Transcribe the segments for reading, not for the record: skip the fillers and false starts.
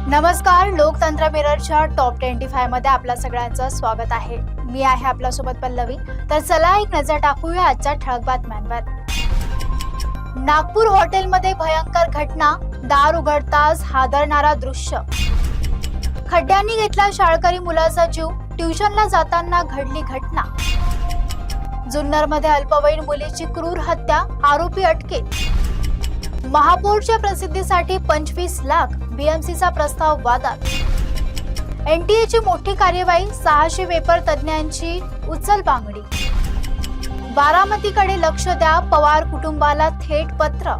नमस्कार, लोकतंत्र मिररच्या टॉप 25 मध्ये आपल्या सगळ्यांचं स्वागत आहे। मी आहे आपल्यासोबत पल्लवी। तर चला एक नजर टाकूया आजच्या ठळक बातम्यांवर। नागपूर हॉटेलमध्ये भयंकर घटना, दार उघडताच हादरणारा दृश्य। खड्ड्यांनी घेतला शाळकरी मुलाचा जीव, ट्युशनला जाताना घडली घटना। जुन्नरमध्ये अल्पवयीन मुलीची क्रूर हत्या, आरोपी अटकेत। महापौरच्या प्रसिद्धीसाठी 25 लाख, बीएमसीचा प्रस्ताव वादात। एनटीएची मोठी कार्यवाही, 600 पेपर तज्ञांची उचलबांगडी। बारामतीकडे लक्ष द्या, पवार कुटुंबाला थेट पत्र।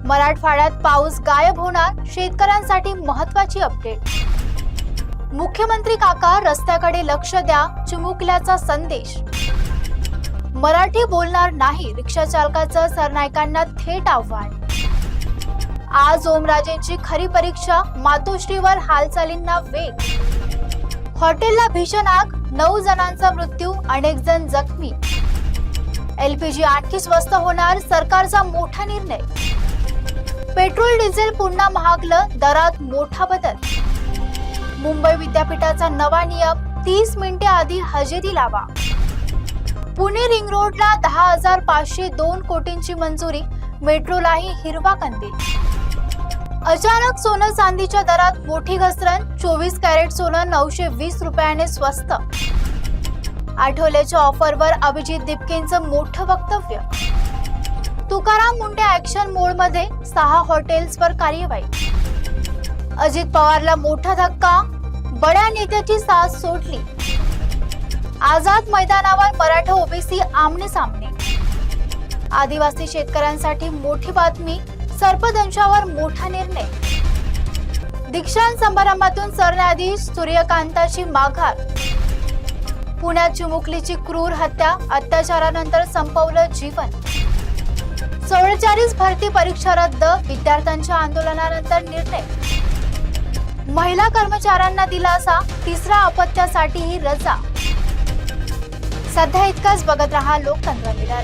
मराठवाड्यात पाऊस गायब होणार, शेतकऱ्यांसाठी महत्त्वाची अपडेट। मुख्यमंत्री काका रस्त्याकडे लक्ष द्या, चिमुकल्याचा संदेश। मराठी बोलणार नाही, रिक्षा चालकाचं सरनाईकांना थेट आव्हान। आज ओमराजेंची खरी परीक्षा, मातोश्रीवर हालचालींना वेग। हॉटेलला भीषण आग, 9 जणांचा मृत्यू, अनेक जण जखमी। एलपीजी आणखी स्वस्त होणार, सरकारचा मोठा निर्णय। पेट्रोल डिझेल पुन्हा महागलं, दरात मोठा बदल। मुंबई विद्यापीठाचा नवा नियम, 30 मिनिटे आधी हजेरी लावा। पुणे रिंग रोडला 10,502 कोटींची मंजुरी, मेट्रोलाही हिरवा कंदील। अचानक सोनं चांदीच्या दरात मोठी घसरण, 24 कॅरेट सोनं 920 रुपयाने स्वस्त। आठवल्याच्या ऑफरवर अभिजित दिपकेंचं मोठं वक्तव्य। तुकाराम मुंडे ऍक्शन मोडमध्ये, 6 हॉटेल्सवर कार्यवाही। अजित पवारला मोठा धक्का, बड्या नेत्याची साथ सोडली। आझाद मैदानावर मराठा ओबीसी आमने सामने। आदिवासी शेतकऱ्यांसाठी मोठी बातमी, सर्पदंशावर मोठा निर्णय। दीक्षांत समारंभातून सरन्यायाधीश सूर्यकांताची माघार। पुण्यात चिमुकलीची क्रूर हत्या, अत्याचारानंतर संपवलं जीवन। 44 भरती परीक्षा रद्द, विद्यार्थ्यांच्या आंदोलनानंतर निर्णय। महिला कर्मचाऱ्यांना दिलासा, तिसऱ्या अपत्यासाठीही रजा। सध्या इतकाच, बघत रहा लोकतंत्र मिरर।